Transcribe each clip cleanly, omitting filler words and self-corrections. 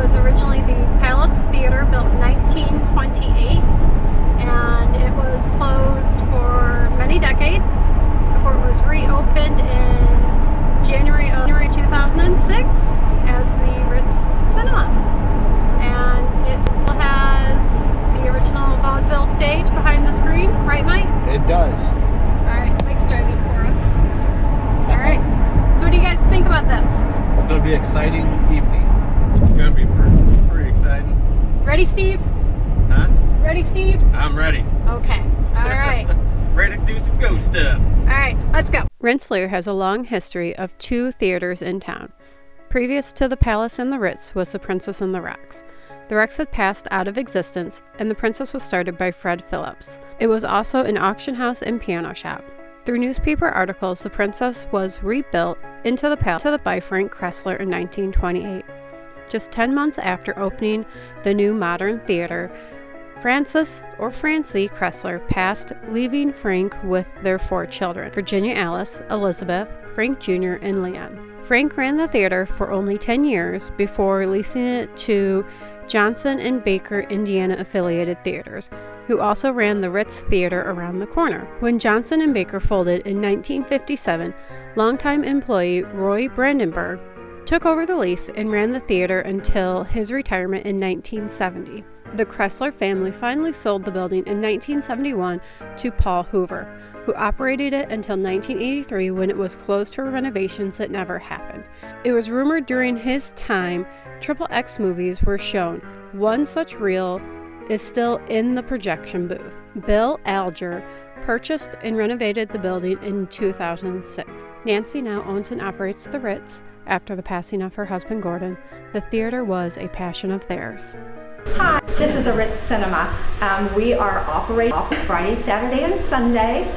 was originally the Palace Theater, built in 1928, and it was closed for many decades before it was reopened in January 2006 as the Ritz Cinema. And it still has the original vaudeville stage behind the screen, right, Mike? It does. Alright, Mike's driving for us. Alright, so what do you guys think about this? It's going to be an exciting evening. It's going to be pretty exciting. Ready, Steve? Huh? Ready, Steve? I'm ready. Okay, alright. Ready to do some ghost stuff. Alright, let's go. Rensselaer has a long history of 2 theaters in town. Previous to the Palace and the Ritz was the Princess and the Rex. The Rex had passed out of existence, and the Princess was started by Fred Phillips. It was also an auction house and piano shop. Through newspaper articles, the Princess was rebuilt into the Palace by Frank Kressler in 1928. Just 10 months after opening the new modern theater, Francis, or Francie Kressler, passed, leaving Frank with their 4 children, Virginia Alice, Elizabeth, Frank Jr., and Leon. Frank ran the theater for only 10 years before leasing it to Johnson and Baker Indiana affiliated theaters, who also ran the Ritz Theater around the corner. When Johnson and Baker folded in 1957, longtime employee Roy Brandenburg took over the lease and ran the theater until his retirement in 1970. The Kressler family finally sold the building in 1971 to Paul Hoover, who operated it until 1983 when it was closed for renovations that never happened. It was rumored during his time XXX movies were shown. One such reel is still in the projection booth. Bill Alger purchased and renovated the building in 2006. Nancy now owns and operates the Ritz after the passing of her husband Gordon. The theater was a passion of theirs. Hi, this is the Ritz Cinema. We are operating Friday, Saturday, and Sunday.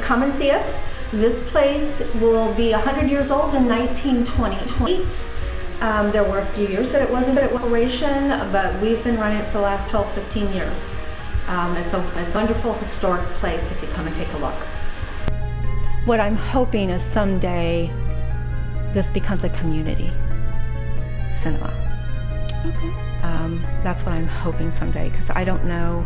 Come and see us. This place will be 100 years old in 1928. There were a few years that it wasn't in operation, but we've been running it for the last 12, 15 years. It's a wonderful historic place if you come and take a look. What I'm hoping is someday this becomes a community cinema. Okay. That's what I'm hoping someday, because I don't know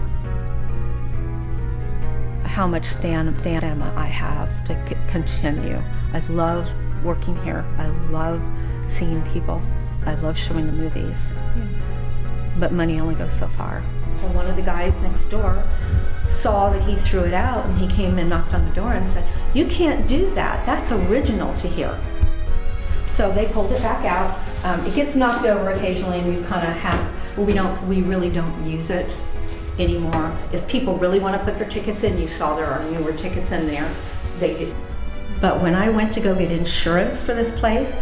how much stamina I have to continue. I love working here. I love seeing people. I love showing the movies. Yeah. But money only goes so far. Well, one of the guys next door saw that he threw it out, and he came and knocked on the door and said, "You can't do that. That's original to here." So they pulled it back out. It gets knocked over occasionally, and we kind of have, we really don't use it anymore. If people really want to put their tickets in, you saw there are newer tickets in there, they do. But when I went to go get insurance for this place,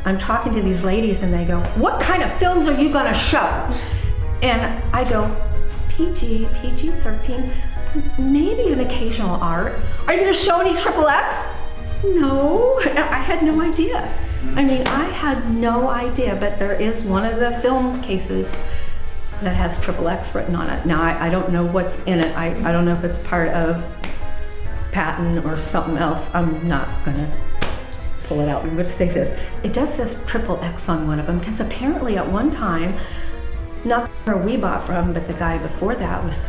I'm talking to these ladies and they go, "What kind of films are you gonna show?" And I go, PG-13, maybe an occasional art. "Are you gonna show any XXX? No, I had no idea. I mean, I had no idea, but there is one of the film cases that has XXX written on it. Now, I don't know what's in it. I don't know if it's part of patent or something else. I'm not gonna pull it out. I'm gonna say this. It does says XXX on one of them, because apparently at one time, not where we bought from, but the guy before that was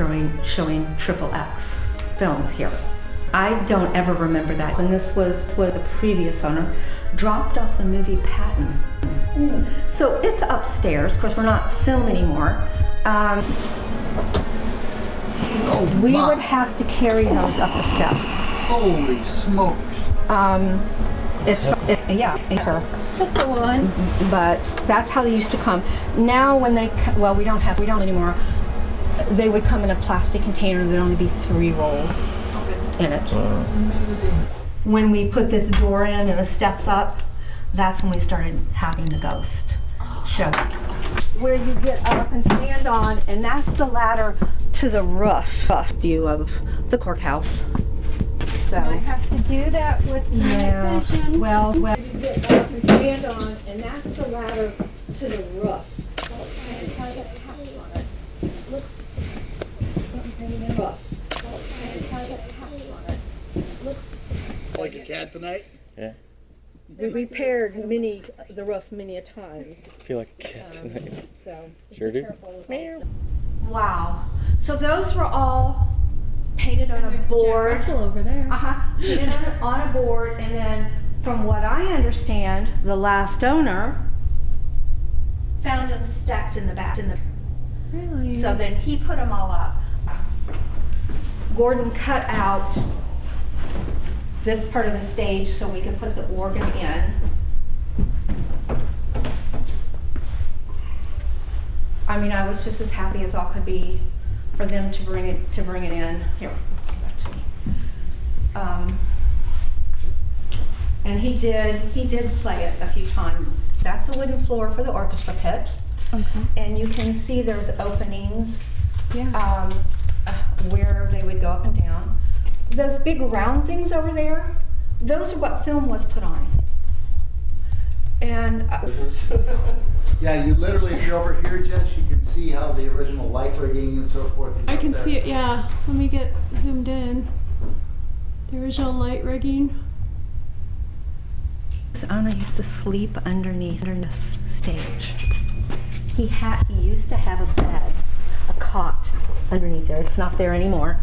showing XXX films here. I don't ever remember that. When this was the previous owner dropped off the movie patent. So it's upstairs. Of course, we're not film anymore. We would have to carry those up the steps. Holy smokes. Just the one. But that's how they used to come. Now when we don't anymore. They would come in a plastic container. There'd only be 3 rolls in it. Amazing. When we put this door in and the steps up, that's when we started having the ghost show. Where you get up and stand on, and that's the ladder to the roof view of the courthouse. So I have to do that with night vision. Well, you get up and stand on, and that's the ladder to the roof. Like a cat tonight? Yeah. We repaired the roof many a times. I feel like a cat tonight. So Sure do. wow. So those were all painted on a board. over there. Painted on a board, and then from what I understand, the last owner found them stacked in the back. Really? So then he put them all up. Gordon cut out this part of the stage so we could put the organ in. I mean, I was just as happy as all could be for them to bring it in. Here, that's me. And he did play it a few times. That's a wooden floor for the orchestra pit. Okay. And you can see there's openings Yeah. where they would go up and down. Those big round things over there, those are what film was put on. And Yeah, you literally, if you're over here, Jess, you can see how the original light rigging and so forth. is I up can there. see it, yeah. Let me get zoomed in. The original light rigging. this owner used to sleep underneath this stage. He used to have a bed, a cot underneath there. It's not there anymore,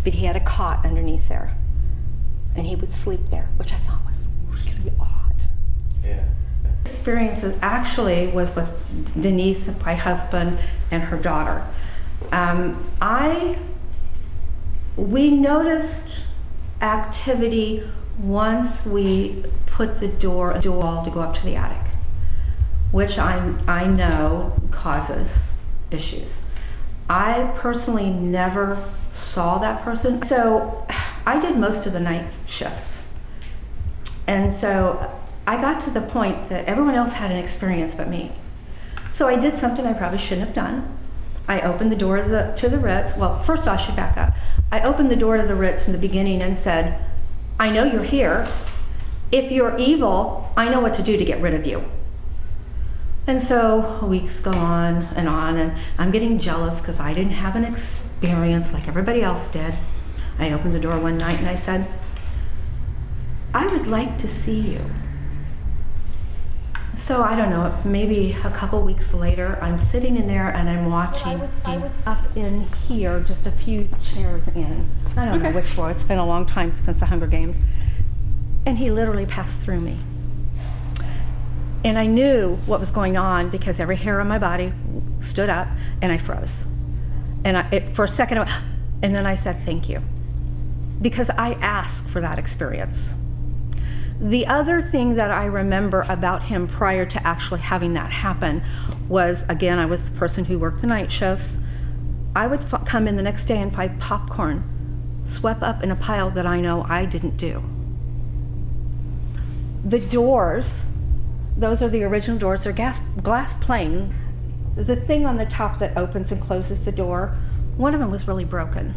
but he had a cot underneath there, and he would sleep there, which I thought was really odd. Yeah. Experience actually was with Denise, my husband, and her daughter. We noticed activity once we put the door to go up to the attic, which I know causes issues. I personally never saw that person, so I did most of the night shifts, and so I got to the point that everyone else had an experience but me. So I did something I probably shouldn't have done. I opened the door to the Ritz. Well, first I should back up. I opened the door to the Ritz in the beginning and said, I know you're here. If you're evil, I know what to do to get rid of you. And so weeks go on, and I'm getting jealous because I didn't have an experience like everybody else did. I opened the door one night and I said, I would like to see you. So I don't know, maybe a couple weeks later, I'm sitting in there and I'm watching. I was up in here, just a few chairs in. I don't know which floor. It's been a long time since the Hunger Games. And he literally passed through me. And I knew what was going on because every hair on my body stood up and I froze. And for a second, and then I said, thank you. Because I asked for that experience. The other thing that I remember about him prior to actually having that happen was, again, I was the person who worked the night shifts. I would come in the next day and find popcorn swept up in a pile that I know I didn't do. The doors, those are the original doors, they're glass pane. The thing on the top that opens and closes the door, one of them was really broken.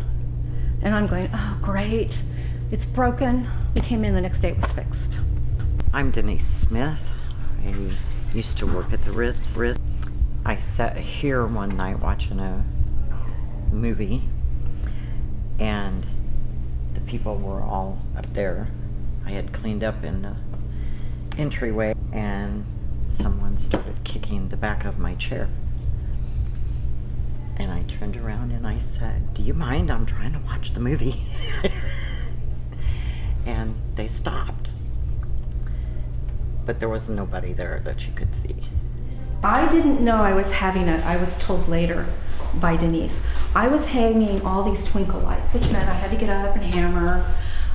And I'm going, oh great, it's broken. We came in the next day, it was fixed. I'm Denise Smith. I used to work at the Ritz. I sat here one night watching a movie, and the people were all up there. I had cleaned up in the entryway, and someone started kicking the back of my chair. And I turned around and I said, do you mind? I'm trying to watch the movie. And they stopped. But there was nobody there that you could see. I didn't know I was having it. I was told later by Denise. I was hanging all these twinkle lights, which meant I had to get up and hammer,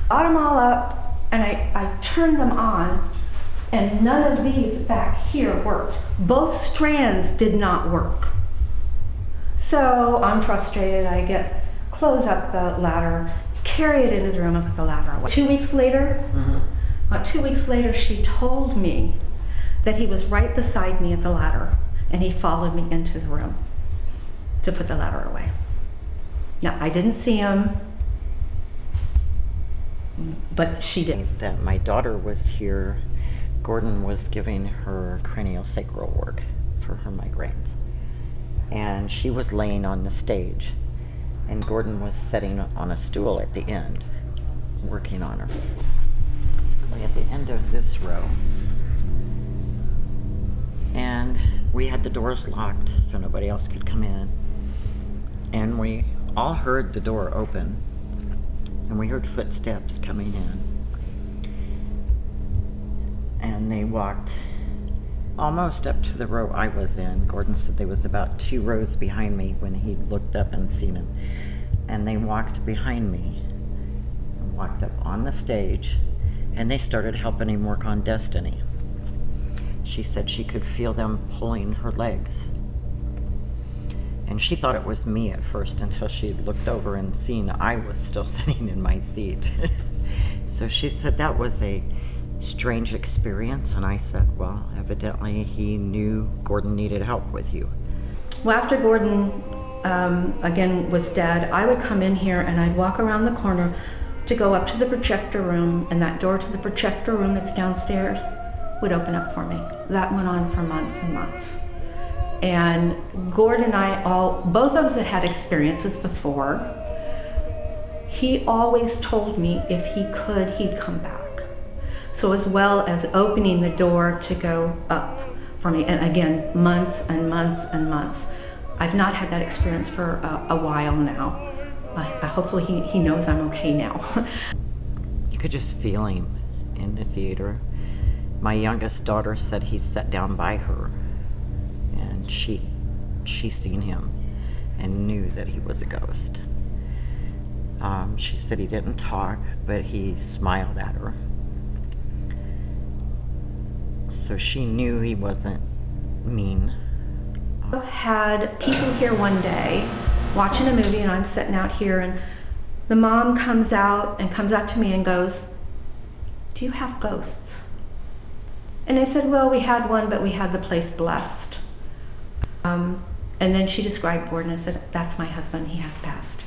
got them all up, and I turned them on, and none of these back here worked. Both strands did not work. So I'm frustrated. I close up the ladder, carry it into the room and put the ladder away. 2 weeks later, about 2 weeks later, she told me that he was right beside me at the ladder and he followed me into the room to put the ladder away. Now, I didn't see him, but she did. That my daughter was here. Gordon was giving her craniosacral work for her migraines. And she was laying on the stage, and Gordon was sitting on a stool at the end, working on her. At the end end of this row. And we had the doors locked so nobody else could come in. And we all heard the door open. And we heard footsteps coming in. And they walked almost up to the row I was in. Gordon said they was about 2 rows behind me when he looked up and seen him. And they walked behind me and walked up on the stage, and they started helping him work on Destiny. She said she could feel them pulling her legs. And she thought it was me at first until she looked over and seen I was still sitting in my seat. So she said that was a strange experience, and I said, well, evidently he knew Gordon needed help with you. Well, after Gordon again was dead, I would come in here and I'd walk around the corner to go up to the projector room, and that door to the projector room that's downstairs would open up for me. That went on for months and months. And Gordon and I both of us had had experiences before. He always told me if he could, he'd come back. So as well as opening the door to go up for me, and again, months and months and months. I've not had that experience for a while now. Hopefully he knows I'm okay now. You could just feel him in the theater. My youngest daughter said he sat down by her, and she seen him and knew that he was a ghost. She said he didn't talk, but he smiled at her. So she knew he wasn't mean. I had people here one day watching a movie, and I'm sitting out here, and the mom comes out to me and goes, "Do you have ghosts?" And I said, "Well, we had one, but we had the place blessed." And then she described Gordon. I said, "That's my husband, he has passed."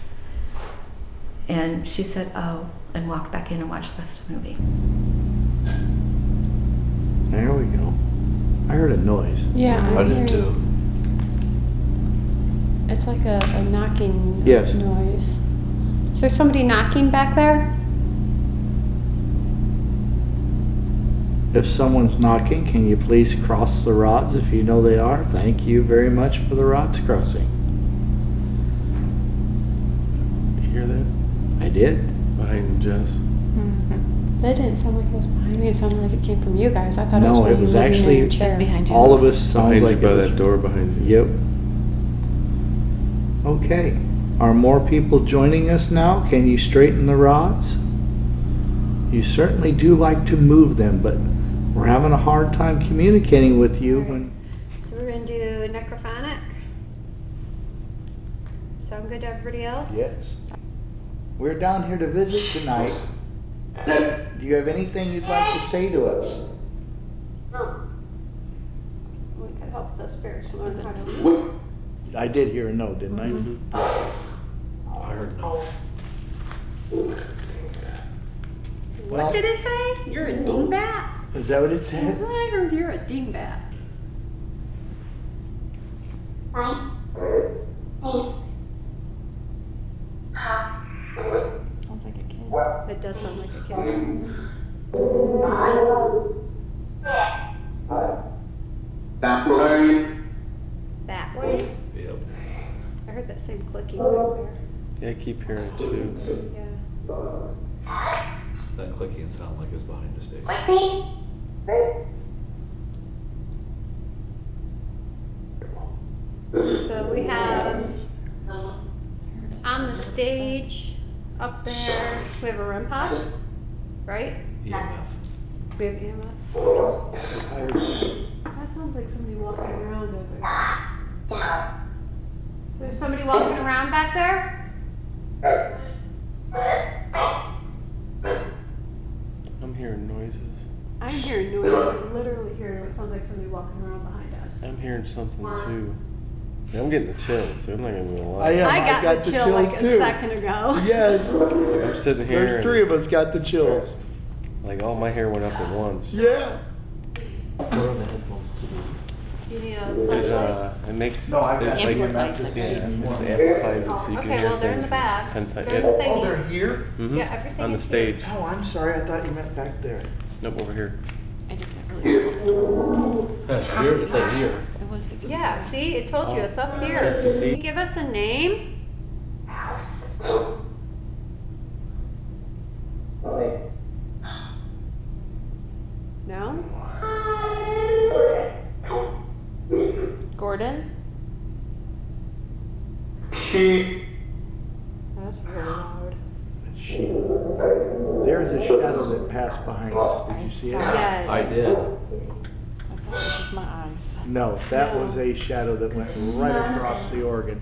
And she said, "Oh," and walked back in and watched the rest of the movie. There we go. I heard a noise. Yeah, I did too. It's like a knocking Yes. noise. Is there somebody knocking back there? If someone's knocking, can you please cross the rods if you know they are? Thank you very much for the rods crossing. You hear that? I did. Behind Jess. That didn't sound like it was behind me. It sounded like it came from you guys. I thought it was No, when it you was leaning in actually your chair. behind you. all of us sounds Behind like you by it was. that door behind you. Yep. Okay. Are more people joining us now? Can you straighten the rods? You certainly do like to move them, but we're having a hard time communicating with you when. So we're going to do necrophonic. Sound good to everybody else? Yes. We're down here to visit tonight. Do you have anything you'd like to say to us? We could help the spirits from other. I did hear a no, didn't I? I heard no. What did it say? You're a dingbat? Is that what it said? I heard you're a dingbat. Sounds like a kid. It does sound like a kid. That way. That way? Yep. I heard that same clicking right Yeah, I keep hearing it too. there. Yeah. That clicking sound like it's behind the stage. So we have on the stage up there, we have a REM pod, right? EMF. We have EMF. That sounds like somebody walking around over there. There's somebody walking around back there? I'm hearing noises. I'm hearing noises. I'm literally hearing what sounds like somebody walking around behind us. I'm hearing something too. Yeah, I'm getting the chills, so I'm not gonna I lie. am. I got the chill chills like too. a second ago. Yes. I'm sitting here. There's 3 of us got the chills. Like all my hair went up at once. Yeah. You need a It, flashlight? it makes No, I've it, got like, amplifies it, yeah, right? it just amplifies it so you can Okay, hear well, they're in things the back. 10 times. They're in the Oh, thingy. they're here? Mhm. Yeah, everything On the is here. stage. Oh, I'm sorry. I thought you meant back there. Nope, over here. I just got really Here, it said here. It was 60. Yeah, see, it told you, it's up here. Yes, you see? Can you give us a name? No? Gordon? That's really loud. There's a shadow that passed behind us. Did you see it? Yes. I did. I thought it was just my eyes. No, that was a shadow that went right across the organ.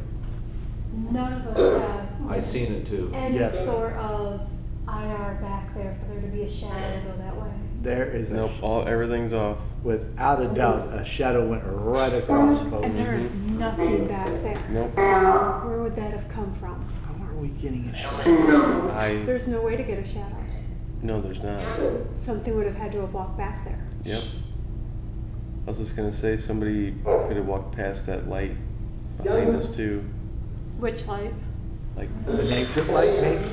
None of us have I seen it too. any Yes. sort of IR back there for there to be a shadow go that way. There is Nope, a, everything's off. without a doubt, a shadow went right across, folks. And there is nothing back there. Nope. Where would that have come from? How are we getting a shadow? There's no way to get a shadow. No, there's not. Something would have had to have walked back there. Yep. I was just gonna say, somebody could have walked past that light behind us too. Which light? Like, An exit light, maybe?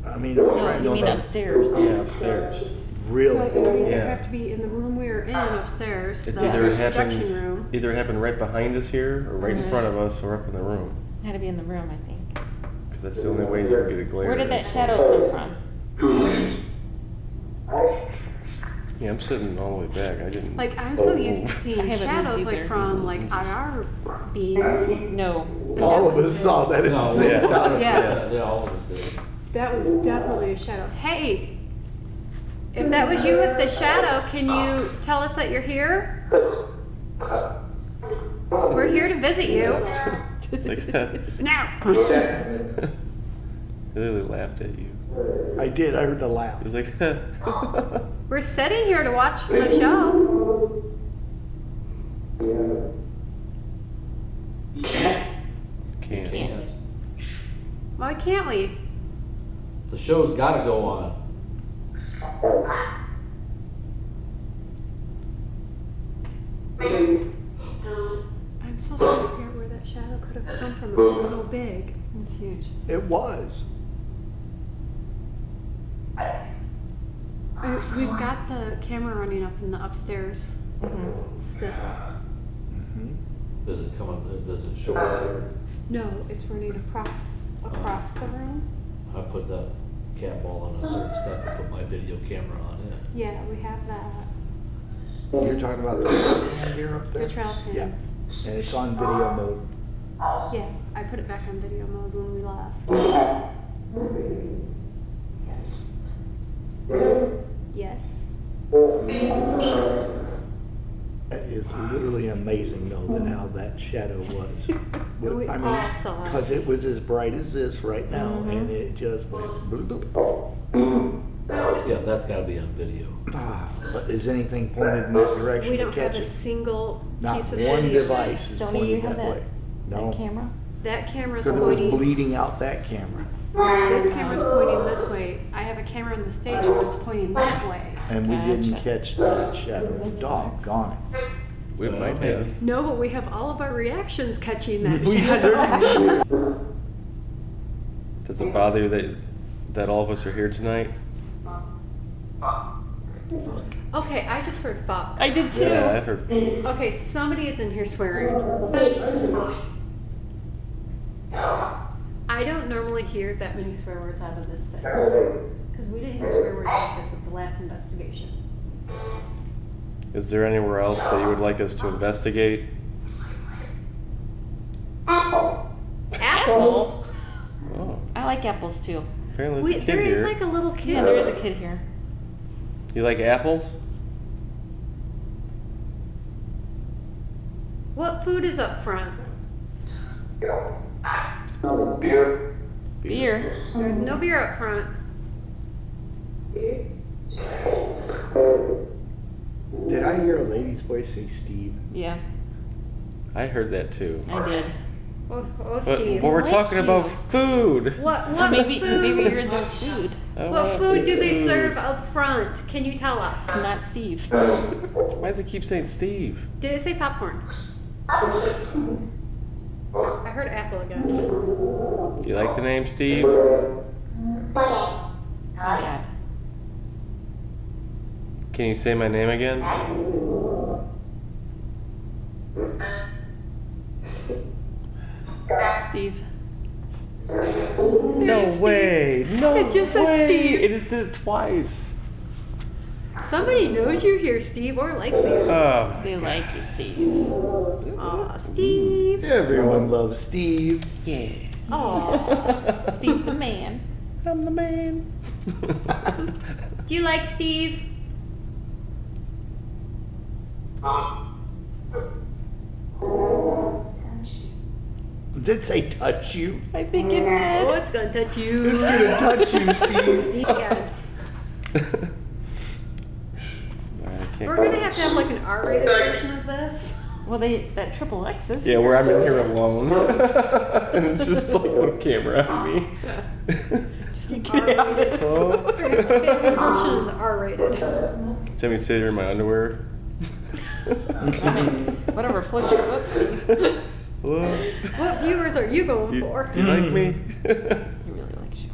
I mean, You mean upstairs? yeah, upstairs. really? So it would either Yeah. have to be in the room we were in. Upstairs, It's the either projection room. happened, either happened right behind us here, or right in front of us, or up in the room. Had to be in the room, I think. Cause that's the only way you can get a glare. Where did that shadow come from? Yeah, I'm sitting all the way back. I didn't. Like, I'm so used to seeing I haven't shadows, moved like either. from like IR beams. No. All of us saw that at the same yeah. time. Yeah, all of us did. That was definitely a shadow. hey, if that was you with the shadow, can you tell us that you're here? We're here to visit you. It's like, Now. they literally laughed at you. I did, I heard the laugh. It was like, We're sitting here to watch the show. can't. Why can't we? The show's gotta go on. I'm so trying to figure out where that shadow could have come from. It was so big. It's huge. It was. We've got the camera running up in the upstairs still. Mhm. Does it come up, does it show there? No, it's running across the room. I put that cat ball on the third step and put my video camera on it. Yeah, we have that. You're talking about the trail cam here up The there? trail cam. Yeah, and it's on video mode. Yeah, I put it back on video mode when we left. Yes. That is literally amazing though, that how that shadow was. We I all saw it. because it was as bright as this right now, and it just went bloop, bloop. Yeah, that's gotta be on video. Ah, but is anything pointed in that direction We to don't have catch a it? single Not piece of one video. device is Stoney, you pointed have that that, way. No, that camera? That camera's because it was pointing. bleeding out that camera, This camera's pointing this way. I have a camera in the stage room that's pointing that way. and we didn't Gotcha. catch that shadow. Doggone it. We might have. No, but we have all of our reactions catching that We shadow. certainly do. Does it bother you that all of us are here tonight? Okay, I just heard fuck. I did too. Yeah, I heard. Okay, somebody is in here swearing. I don't normally hear that many swear words out of this thing. Because we didn't hear swear words like this at the last investigation. Is there anywhere else that you would like us to investigate? Apple? Oh, I like apples too. apparently Wait, there's a there kid is here. like a little kid. Yeah, there is a kid here. You like apples? What food is up front? Beer. There's no beer up front. Did I hear a lady's voice say Steve? Yeah, I heard that too. I did. Oh, But Steve. we're like talking you. about food. What Maybe food? you're the food. I don't What want food do they food. serve up front? Can you tell us? Not Steve. Why does it keep saying Steve? Did it say popcorn? I heard apple again. Do you like the name Steve? Yeah. Can you say my name again? Steve. No way! No It just said way! Steve. It just did it twice. Somebody knows you're here, Steve, or likes you. Oh. They like you, Steve. Aw, Steve. Everyone loves Steve. Yeah. Aw, Steve's the man. I'm the man. Do you like Steve? Did it say touch you? I think it did. Oh, it's gonna touch you. It's gonna touch you, Steve. Yeah. We're gonna have to have like an R-rated version of this. Well, that triple X is. Yeah, where I'm in here alone. And it's just like one camera on me. You can have it. Oh. Version of the R-rated. Just have me sit here in my underwear. Whatever floats your boat, Steve. Hello? What viewers are you going for? Do you like me? He really likes you.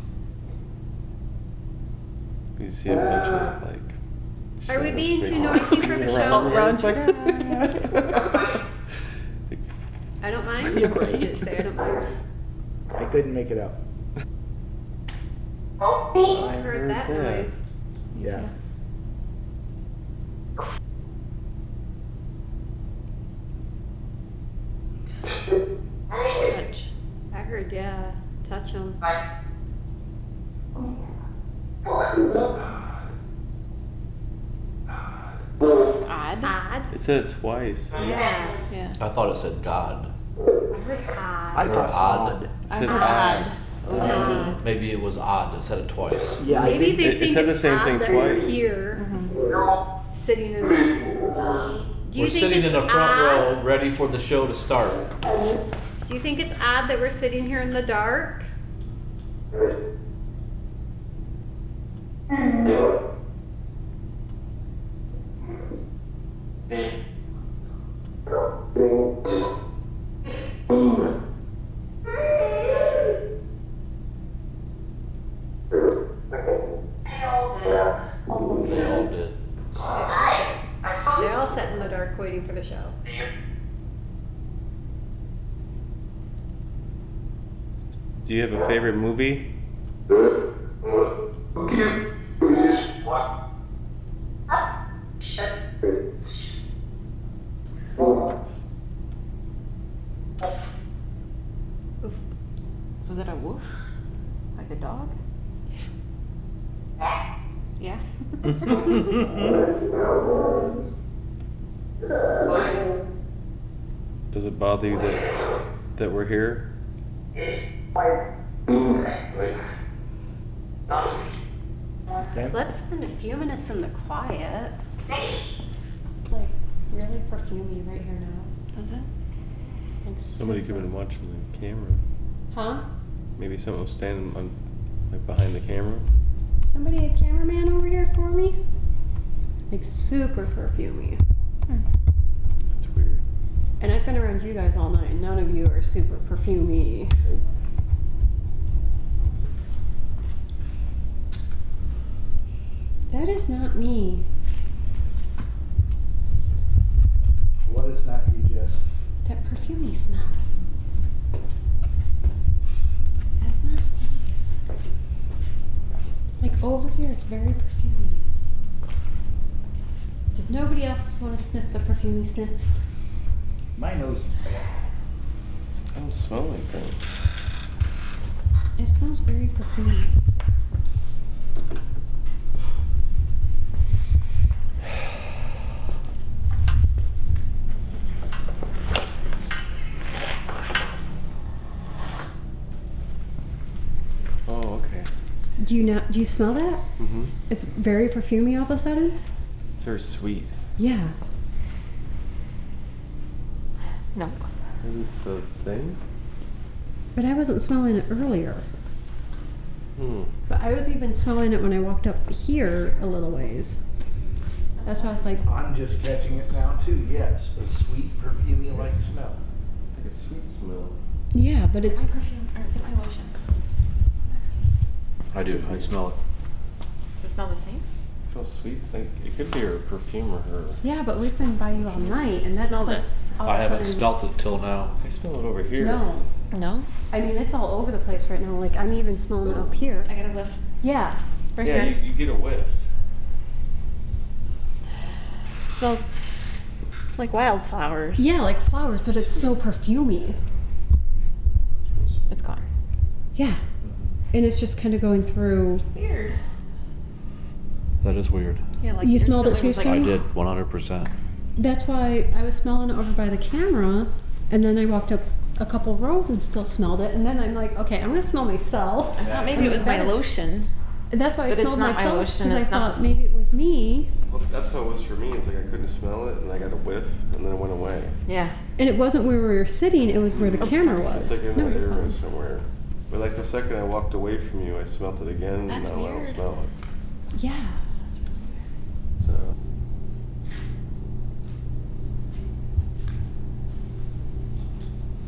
You see a bunch of like. Are we shadow being too figures noisy for the around show? here. Around It's like, I don't mind. You're right. Just say I don't mind. I couldn't make it out. Oh, I heard that noise. Yeah. Touch. I heard, yeah. Touch him. Odd. Odd? It said it twice. Yeah. Yeah. I thought it said God. I heard odd. I thought odd. It I said heard odd. odd. Maybe it was odd. It said it twice. Yeah, I Maybe did. they It think said the it's same odd thing that we're twice. here, sitting in. Do you We're think sitting it's in the front odd? row, ready for the show to start. Do you think it's odd that we're sitting here in the dark? They all did. They all sat in the dark waiting for the show. Do you have a favorite movie? Was that a wolf? Like a dog? Yeah. Does it bother you that we're here? Okay. Let's spend a few minutes in the quiet. Like, really perfumey right here now. Does it? Like Somebody could have been watching the camera. Huh? Maybe someone was standing on, like behind the camera. Somebody a cameraman over here for me? Like super perfumey. It's weird. And I've been around you guys all night. None of you are super perfumey. That is not me. What is that you just? That perfumey smell. That's not Steve. Like over here, it's very perfumey. Does nobody else want to sniff the perfumey sniff? My nose is bad. I don't smell like that. It smells very perfumey. Oh, okay. Do you smell that? Mm-hmm. It's very perfumey all of a sudden? It's very sweet. Yeah. No. Maybe it's the thing? But I wasn't smelling it earlier. But I was even smelling it when I walked up here a little ways. That's why I was like, I'm just catching it now too. Yes, a sweet, perfumey like smell. I think it's sweet smell. yeah, but it's My perfume, or is it my lotion? I do. I smell it. Does it smell the same? smells sweet. Like it could be her perfume or her. Yeah, but we've been by you all night, and that's Smell like this. all I of a haven't sudden- smelt it till now. I smell it over here. No, No? I mean it's all over the place right now. Like I'm even smelling it up here. I got a whiff. Yeah, right Yeah, here. you get a whiff. Smells like wildflowers. Yeah, like flowers, but it's so perfumey. It's gone. Yeah, and it's just kind of going through. Weird. That is weird. Yeah, like You yours smelled it still too, was like- I Stony? did, 100%. That's why I was smelling it over by the camera, and then I walked up a couple rows and still smelled it, and then I'm like, okay, I'm gonna smell myself. I thought maybe it was my That is- lotion. That's why I But it's smelled not my myself, lotion, because I it's not thought the- maybe it was me. Well, that's how it was for me. It's like I couldn't smell it, and I got a whiff, and then it went away. Yeah. And it wasn't where we were sitting, it was where the camera It's was. like in No, that you're area fine. somewhere. But like the second I walked away from you, I smelt it again, and That's now I don't weird. smell it. Yeah. So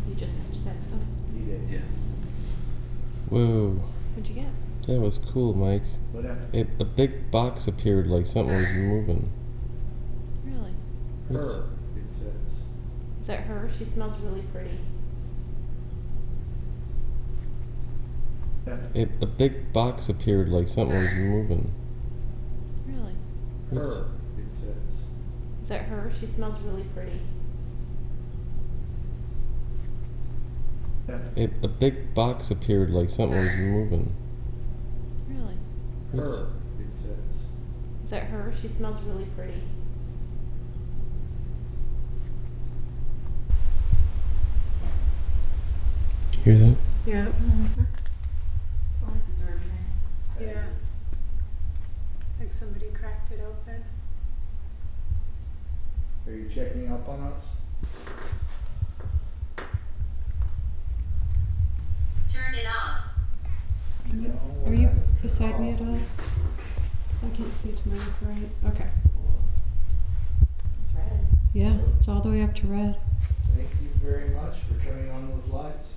You just touched that stuff. Yeah. whoa, What'd you get? that was cool, Mike. What happened? A big box appeared like something was moving. Really? What's- Her, it says. Is that her? She smells really pretty. A big box appeared like something was moving. Really? What's- Her, it says. Is that her? She smells really pretty. A big box appeared like something was moving. Really? What's- Her, it says. Is that her? She smells really pretty. Hear that? Yeah. Yeah. Yeah. Like somebody cracked it open. Are you checking up on us? Turn it off. No. Are you beside me at all? I can't see to my right. Okay. It's red. Yeah, it's all the way up to red. Thank you very much for turning on those lights.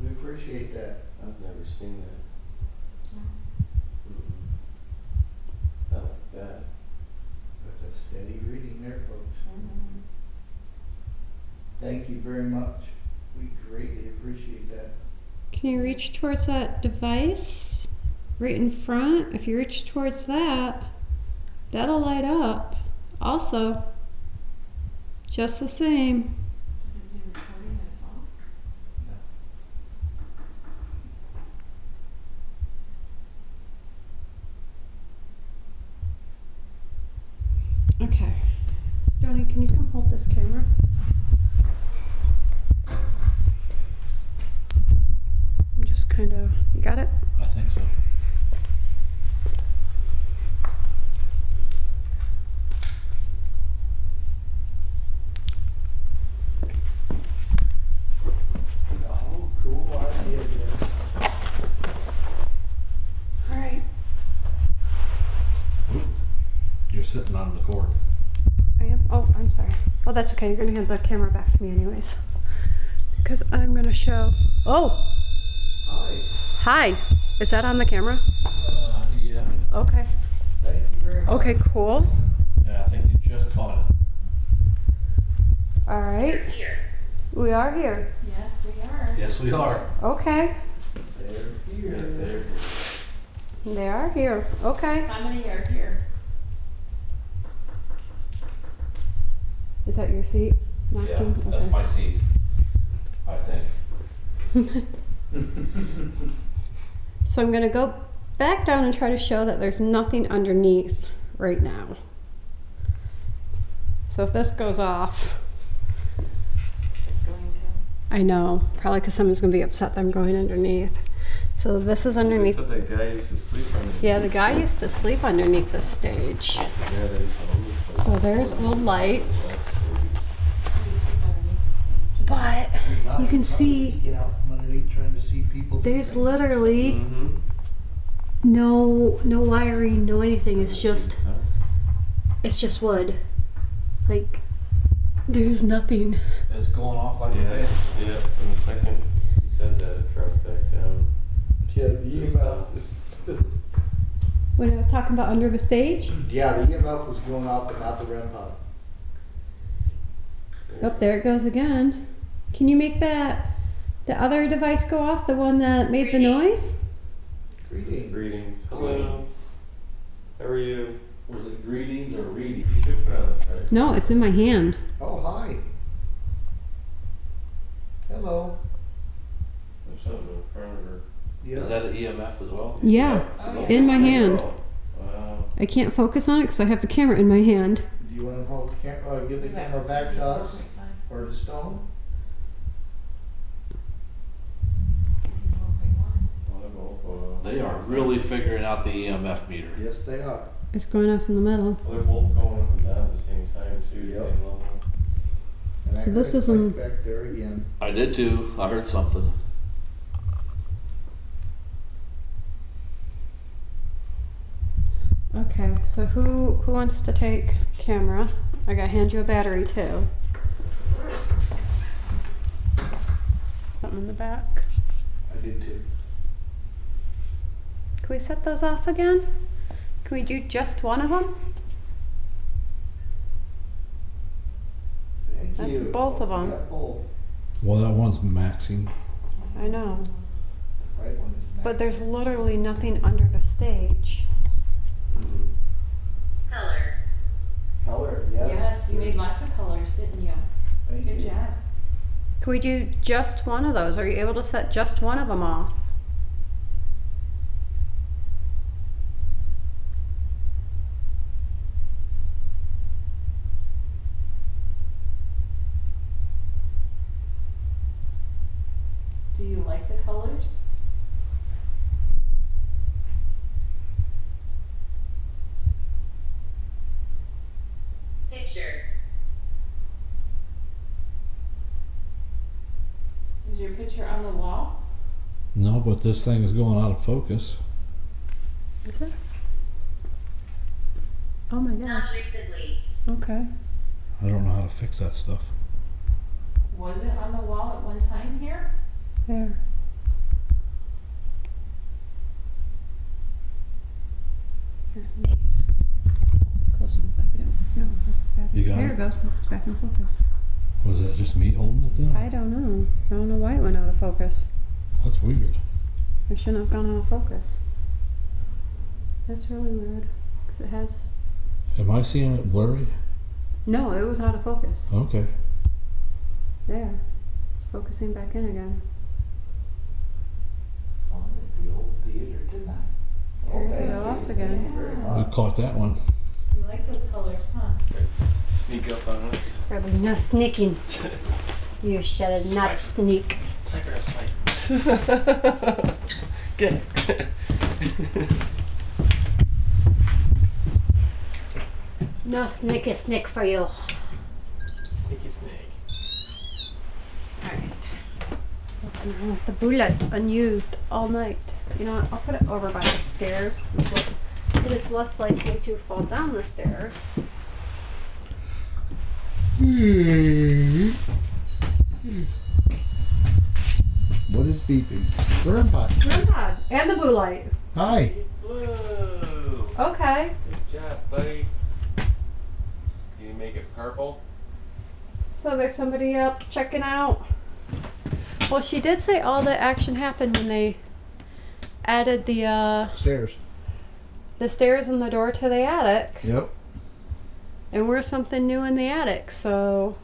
We appreciate that. I've never seen that. Not like that. That's a steady reading there, folks. Thank you very much. We greatly appreciate that. Can you reach towards that device right in front? If you reach towards that, that'll light up. Also, just the same. Does it do recording as well? Okay. Stoney, can you come hold this camera? I'm just kind of, you got it? I think so. Oh, cool idea, Jess. All right. You're sitting on the cord. I am? Oh, I'm sorry. Oh, that's okay. You're going to hand the camera back to me anyways. Because I'm going to show. Oh! Hi. Hi. Is that on the camera? Yeah. Okay. Thank you very much. Okay, cool. Yeah, I think you just caught it. All right. We are here. Yes, we are. Yes, we are. Okay. They're here. There. They are here. Okay. How many are here? Is that your seat? Knocked Yeah, in? that's Okay. my seat. I think. So I'm going to go back down and try to show that there's nothing underneath right now. So if this goes off, It's going to. I know, probably because someone's going to be upset that I'm going underneath. So this is They underneath. said that guy used to sleep on it. Yeah, the guy used to sleep underneath the stage. Yeah, that is So there's old lights. But you can see Get out from underneath trying to see people. do there's things. literally Mm-hmm. no wiring, no anything. It's just wood. Like there's nothing. It's going off like a Yeah, base. yeah. In the second he said that, it dropped back down. Yeah, the Just email. When I was talking about under the stage? Yeah, the EMF was going off, but not the REM pod. Oh, there it goes again. Can you make the other device go off? The one that made the noise? Greetings. Greetings. Hello. How are you? Was it greetings or reading? You should put on it, right? No, it's in my hand. Oh, hi. Hello. There's something in front of her. Yeah. Is that an EMF as well? Yeah, Oh, in my hand. Wow. I can't focus on it because I have the camera in my hand. Do you want to hold the camera, give the camera back to us or to Stone? They are really figuring out the EMF meter. Yes, they are. It's going off in the middle. Well, they're both going up and down at the same time too. Yep. Same level. And I So this heard it isn't- back there again. I did too. I heard something. Okay, so who wants to take camera? I gotta hand you a battery too. Something in the back. I did too. Can we set those off again? Can we do just one of them? Thank That's you. both of 'em. Yeah, both. Well, that one's maxing. I know, The right one is but there's literally nothing under the stage. Color. color, yes. Yes, you made lots of colors, didn't you? Thank Good you. job. Can we do just one of those? Are you able to set just one of them off? Do you like the colors? Picture. Is your picture on the wall? No, but this thing is going out of focus. Is it? Oh my Not gosh. recently. Okay. I don't know how to fix that stuff. Was it on the wall at one time here? There. Here, let me- close enough that we don't- no, back in- You got there it? it goes. It's back in focus. Was that just me holding it then? I don't know. I don't know why it went out of focus. That's weird. It shouldn't have gone out of focus. That's really weird. Because it has. Am I seeing it blurry? No, it was out of focus. Okay. There. It's focusing back in again. On at the old theater tonight. There Okay. you go, off again. Thank you very We much. caught that one. You like those colors, huh? There's this sneak up on us. Probably no sneaking. You should not sneak. Swipe or swipe. Good. No sneaky sneak for you. Sneaky snake. Alright. I left the bullet unused all night. You know what? I'll put it over by the stairs because it is less likely to fall down the stairs. What is beeping? REM pod. Good. And the blue light. Hi. Whoa. Okay. Good job, buddy. Can you make it purple? So there's somebody up checking out. Well, she did say all the action happened when they added the Stairs. stairs and the door to the attic. Yep. And we're something new in the attic, so.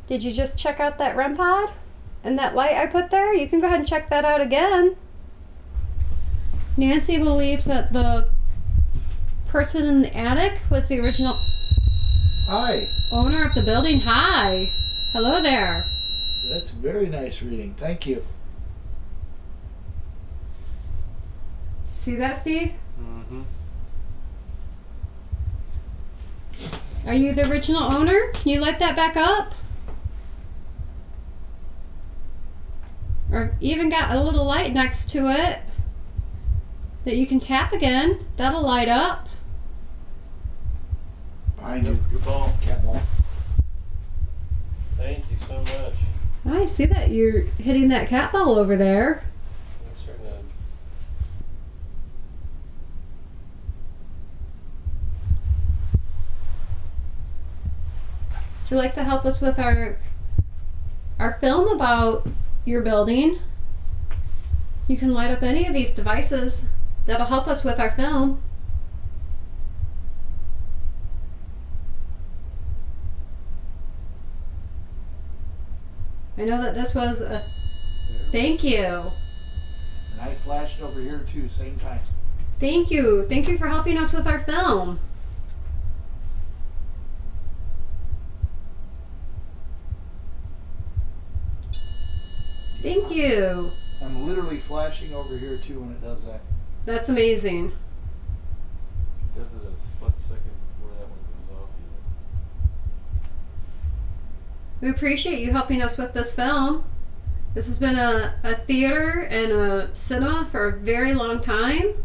Did you just check out that REM pod? And that light I put there? You can go ahead and check that out again. Nancy believes that the person in the attic was the original Hi. owner of the building. Hi. Hello there. That's very nice reading. Thank you. See that, Steve? Mm-hmm. Are you the original owner? Can you light that back up? Or even got a little light next to it that you can tap again. That'll light up. Behind you. Your ball. Cat ball. Thank you so much. I see that you're hitting that cat ball over there. I'm starting to Would you like to help us with our film about your building? You can light up any of these devices. That'll help us with our film. I know that this was a... Thank you. And I flashed over here too, same time. Thank you. Thank you for helping us with our film. Thank you. I'm literally flashing over here too when it does that. That's amazing. It does it a split second before that one goes off. We appreciate you helping us with this film. This has been a theater and a cinema for a very long time.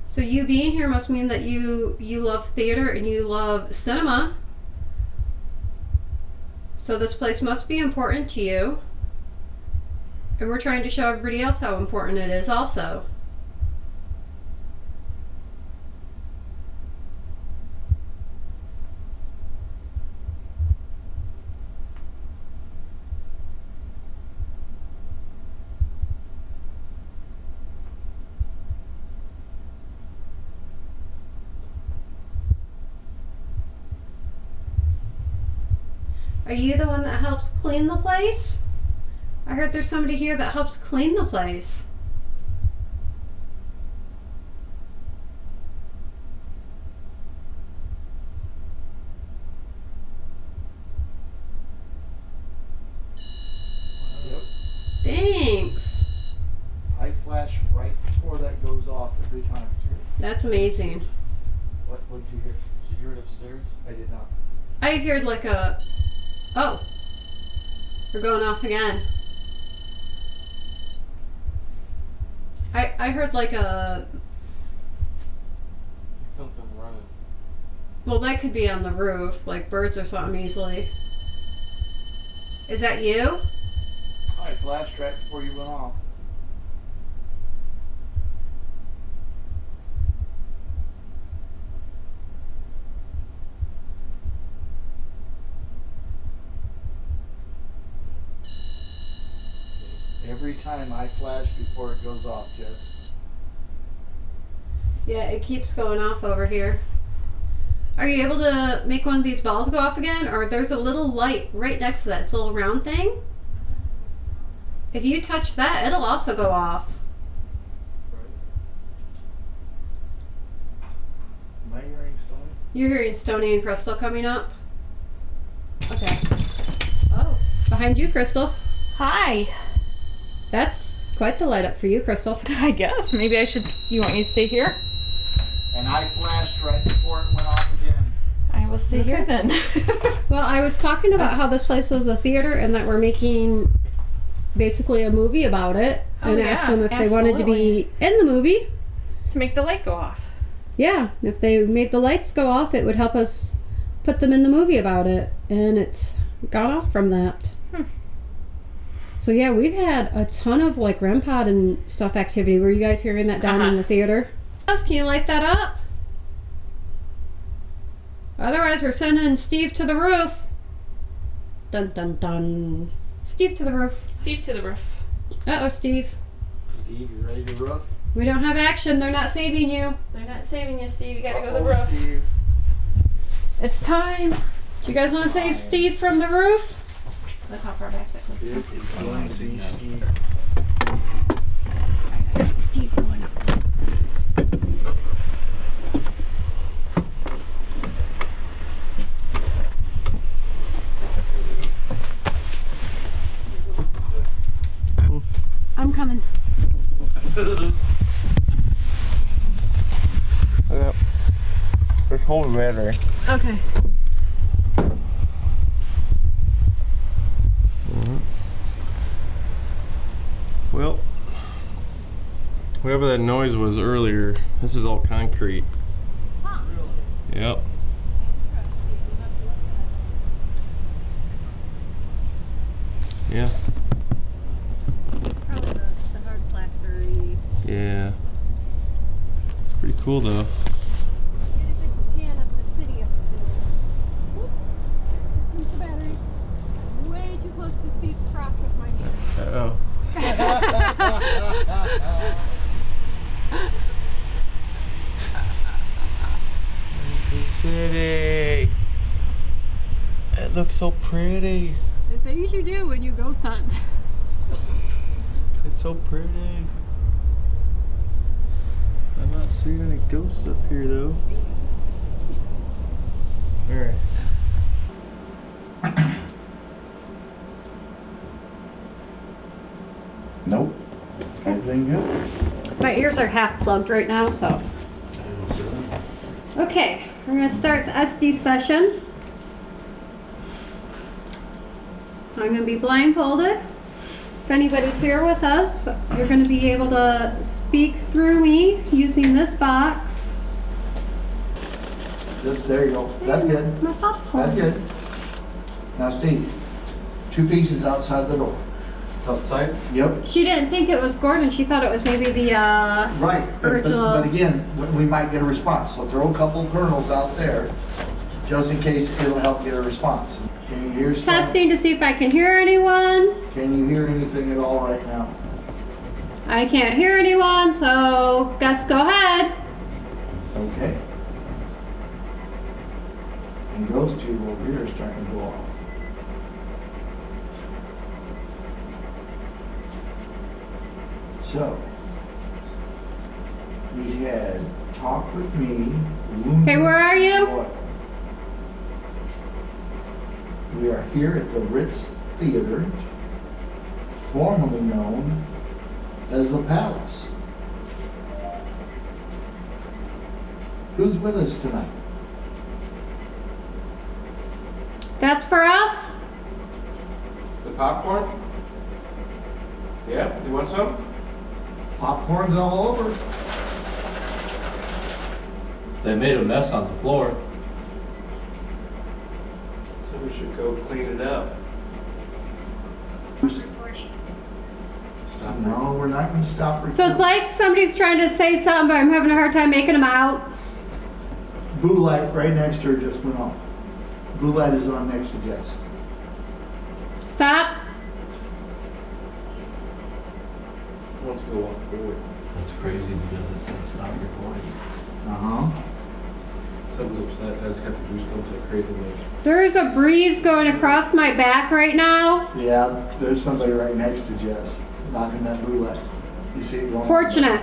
So you being here must mean that you love theater and you love cinema. So this place must be important to you. And we're trying to show everybody else how important it is also. Are you the one that helps clean the place? I heard there's somebody here that helps clean the place. Yep. Thanks. I flash right before that goes off every time. That's amazing. What did you hear? Did you hear it upstairs? I did not. I heard like a... Oh. We're going off again. I heard like a... Something running. Well, that could be on the roof, like birds or something easily. Is that you? I flashed right before you went off. Every time I flash before it goes off, Jess. Yeah, it keeps going off over here. Are you able to make one of these balls go off again? Or there's a little light right next to that, this little round thing. If you touch that, it'll also go off. Am I hearing Stony? You're hearing Stony and Crystal coming up? Okay. Oh, behind you, Crystal. Hi. That's quite the light up for you, Crystal. I guess. Maybe I should... You want me to stay here? And I flashed right before it went off again. I will stay here then. Well, I was talking about how this place was a theater and that we're making basically a movie about it. And asked them if they wanted to be in the movie. To make the light go off. Yeah, if they made the lights go off, it would help us put them in the movie about it. And it's got off from that. So yeah, we've had a ton of like REM pod and stuff activity. Were you guys hearing that down in the theater? Can you light that up? Otherwise, we're sending Steve to the roof. Dun dun dun. Steve to the roof. Steve to the roof. Uh-oh, Steve. Steve, you ready to roof? We don't have action. They're not saving you. They're not saving you, Steve. You gotta go to the roof. Steve. It's time. Do you guys want to save Steve from the roof? Look how far back that goes. It is going to be Steve. Steve going up. I'm coming. Just hold red right. Okay. Well, whatever that noise was earlier, this is all concrete. Yep. Yeah. It's probably the hard plastery. Yeah. It's pretty cool though. Get a good scan of the city up there. Uh-oh. This is city. It looks so pretty. The things you do when you ghost hunt. It's so pretty. I'm not seeing any ghosts up here though. Alright. Nope. Everything good? My ears are half plugged right now, so. Okay, we're gonna start the SD session. I'm gonna be blindfolded. If anybody's here with us, you're gonna be able to speak through me using this box. There you go. That's good. My popcorn. That's good. Now, Steve, 2 pieces outside the door. Outside? Yep. She didn't think it was Gordon. She thought it was maybe the Right. original. But again, we might get a response. So throw a couple of kernels out there, just in case it'll help get a response. Can you hear stuff? Testing to see if I can hear anyone. Can you hear anything at all right now? I can't hear anyone, so Gus, go ahead. Okay. And ghost tube over here is starting to go off. So, we had Talk With Me. Hey, where are you? What? We are here at the Ritz Theater, formerly known as the Palace. Who's with us tonight? That's for us? The popcorn? Yeah, you want some? Popcorn's all over. They made a mess on the floor. So we should go clean it up. Stop. No, we're not going to stop recording. So it's like somebody's trying to say something, but I'm having a hard time making them out. Blue light right next to her just went off. Blue light is on next to Jess. Stop. Let's go walk forward. That's crazy because it said stop recording. Uh-huh. Something's upset. I just got the goosebumps like crazy. Like, There is a breeze going across my back right now. Yeah, there's somebody right next to Jess knocking that blue light. You see it going? Fortunate.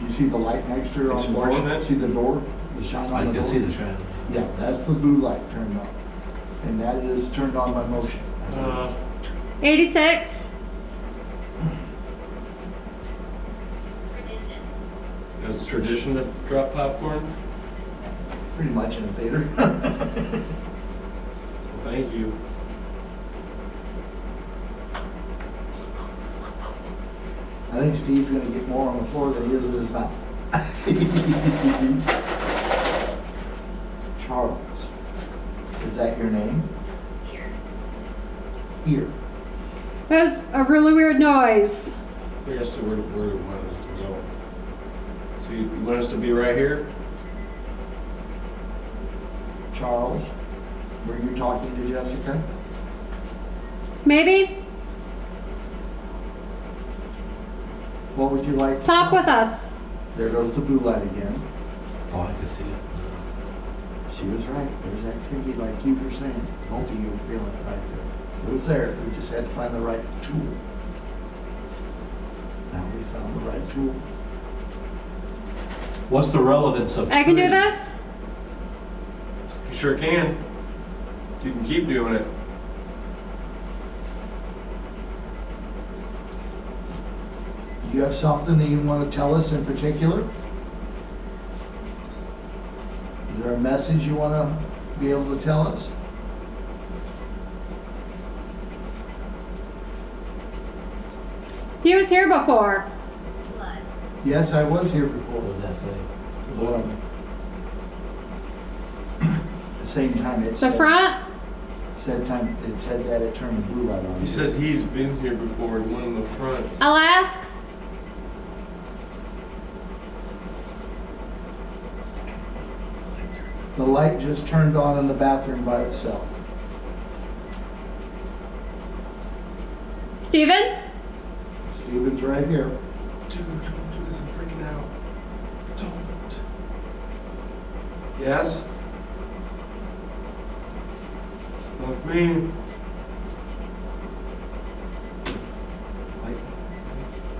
You see the light next to her on It's the door? fortunate. See the door? The shine I on the can door? see the shadow. Yeah, that's the blue light turned on. And that is turned on by motion. 86. it's tradition to drop popcorn. Pretty much in a theater. Well, thank you. I think Steve's gonna get more on the floor than he is with his mouth. Charles, is that your name? Here. That was a really weird noise. Yes, where do you want us to go? So you want us to be right here? Charles, were you talking to Jessica? Maybe? What would you like to Talk know? with us. There goes the blue light again. Oh, I can see it. She was right. There's activity like you were saying. Both of you were feeling it right there. It was there. We just had to find the right tool. Now we found the right tool. What's the relevance of I can do 3? this? You sure can. You can keep doing it. Do you have something that you want to tell us in particular? Is there a message you want to be able to tell us? He was here before. Yes, I was here before. What did that say? Blood. At the same time, it The said, front? it said that it turned the blue light on. He said he's been here before, the one in the front. I'll ask. The light just turned on in the bathroom by itself. Steve? Steven? Steven's right here. Dude, don't do this. I'm freaking out. Don't. Yes? Not me.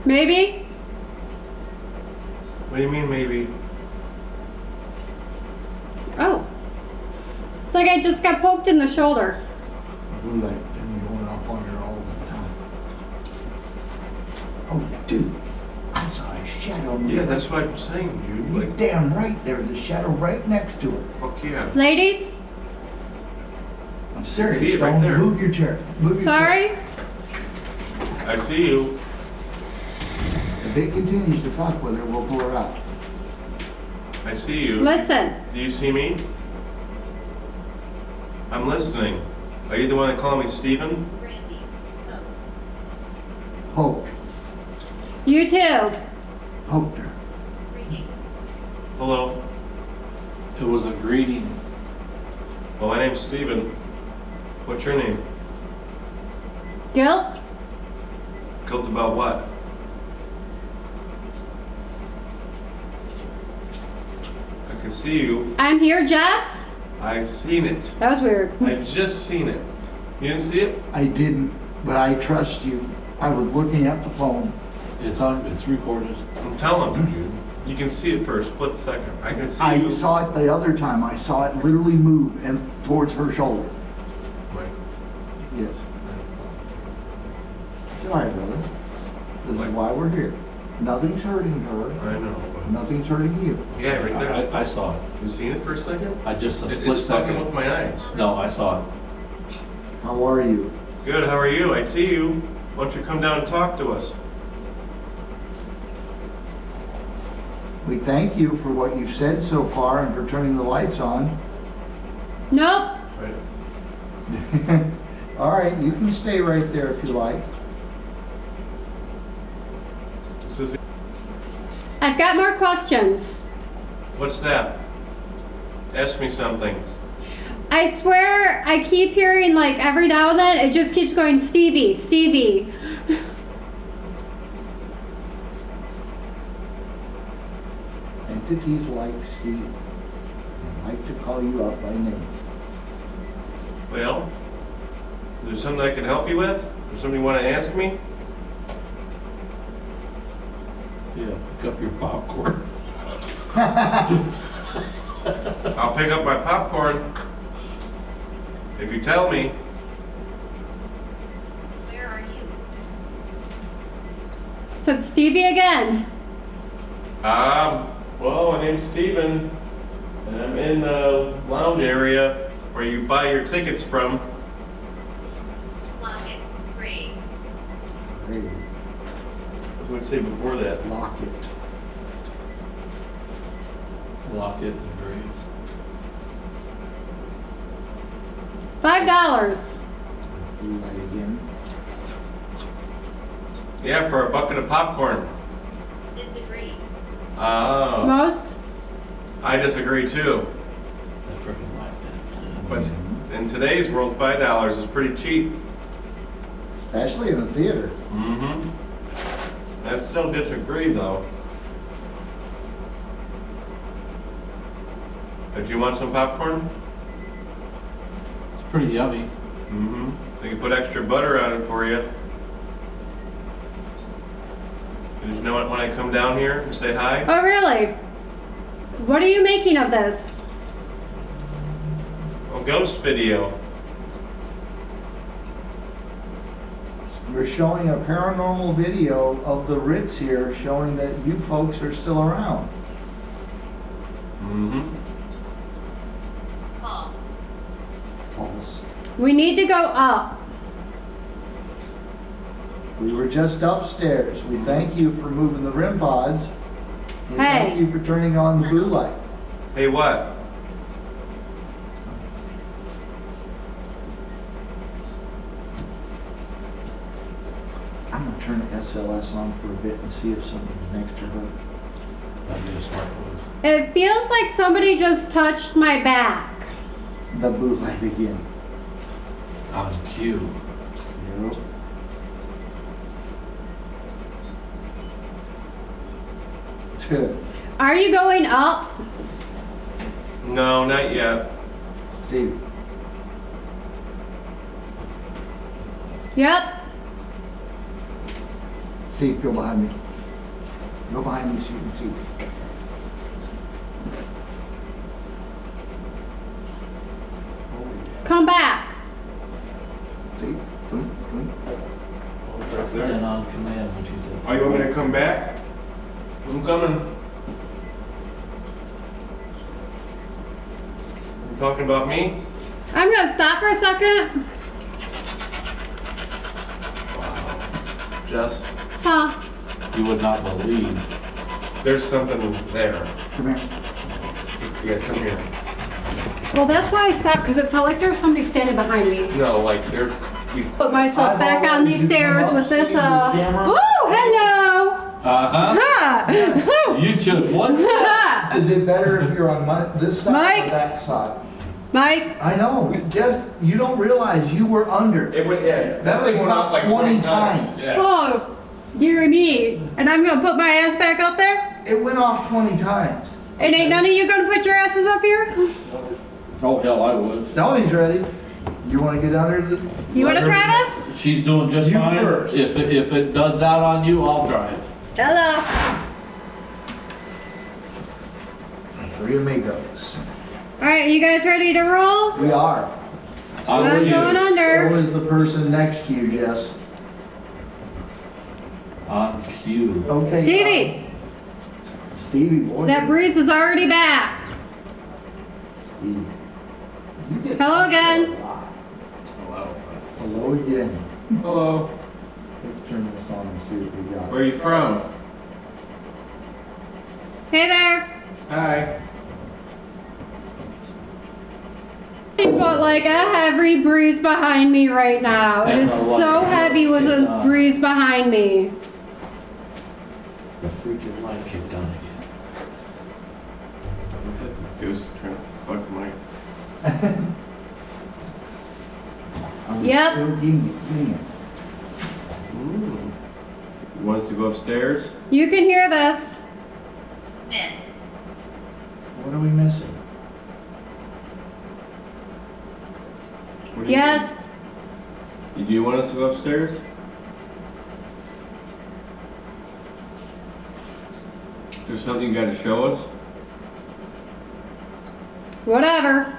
Maybe? What do you mean, maybe? Oh. It's like I just got poked in the shoulder. Blue light been going off on her all the time. Oh, dude, I saw a shadow. Yeah, that's what I'm saying, dude. You're Like, damn right. There was a shadow right next to her. fuck yeah. Ladies? I'm serious. See it right Don't there. move your chair. Move your Sorry? chair. I see you. If it continues to talk with her, we'll pull her out. I see you. Listen. Do you see me? I'm listening. Are you the one that called me Steven? Poke. You too. Poked her. Hello. It was a greeting. Well, my name's Steven. What's your name? Guilt? Guilt about what? I can see you. I'm here, Jess. I've seen it. That was weird. I just seen it. You didn't see it? I didn't, but I trust you. I was looking at the phone. It's recorded. I'm telling you, dude. You can see it for a split second. I can see I you. saw it the other time. I saw it literally move and towards her shoulder. Right. Yes. It's all right, brother. This is why we're here. Nothing's hurting her. I know. But Nothing's hurting you. yeah, right there. I saw it. You seen it for a second? I just a split It's fucking second. with my eyes. No, I saw it. How are you? Good. How are you? I see you. Why don't you come down and talk to us? We thank you for what you've said so far and for turning the lights on. Nope. Right. All right, you can stay right there if you like. This is. I've got more questions. What's that? Ask me something. I swear I keep hearing like every now and then it just keeps going Stevie, Stevie. Entities like Steve like to call you out by name. Well, is there something I can help you with? Or something you want to ask me? Yeah, pick up your popcorn. I'll pick up my popcorn if you tell me. Where are you? So it's Stevie again. Well, my name's Steven, and I'm in the lounge area where you buy your tickets from. Lock it. Great. Hey, What did I say before that? lock it. Lock it and breathe. $5. Blue light again. Yeah, for a bucket of popcorn. Disagree. Oh, Most? I disagree too. That freaking light, man. But in today's world, $5 is pretty cheap. Especially in the theater. Mm-hmm. I still disagree, though. But you want some popcorn? It's pretty yummy. Mm-hmm. They can put extra butter on it for you. Did you know what, when I come down here and say hi? Oh really? What are you making of this? A ghost video. We're showing a paranormal video of the Ritz here showing that you folks are still around. Mm-hmm. False. False. We need to go up. We were just upstairs. We thank you for moving the REM pods. We thank Hey. you for turning on the blue light. Hey, what? I'm gonna turn the SLS on for a bit and see if something's next to her. That'd be a smart move. It feels like somebody just touched my back. The blue light again. On cue. Yep. Are you going up? No, not yet. Steve. Yep. Steve, go behind me. Go behind me so you can see. Come back. See? And on command when she said. Oh, you want me to come back? I'm coming. You talking about me? I'm gonna stop for a second. Jess, Huh? you would not believe. There's something there. Come here. Yeah, come here. Well, that's why I stopped, because it felt like there was somebody standing behind me. No, like there's. Put myself back on these stairs with this, Woo! Hello! Uh-huh. Ha! You took one step. Is it better if you're on this side Mike? or that side? Mike? I know. Just, you don't realize you were under. It would, yeah. That was about like 20 times. Yeah. Oh, dear me. And I'm gonna put my ass back up there? It went off 20 times. And ain't none of you gonna put your asses up here? Oh, hell, I would. Stoney's ready. You want to get under the... You wanna try this? She's doing just You fine. first. If it duds out on you, I'll try it. Hello. Three amigos. Alright, you guys ready to roll? We are. I'm going under. So is the person next to you, Jess. On cue. Okay. Stevie, Stevie, boy. that breeze is already back. Steve. You get Hello again. Hello. Hello again. Hello. Let's turn this on and see what we got. Where are you from? Hey there. Hi. But like a heavy breeze behind me right now. It is so heavy with this breeze behind me. The freaking light kicked on again. Looks like this ghost trying to fuck Mike. Yep. You want us to go upstairs? You can hear this. What are we missing? What do you Yes. think? Do you want us to go upstairs? There's something you gotta show us? Whatever.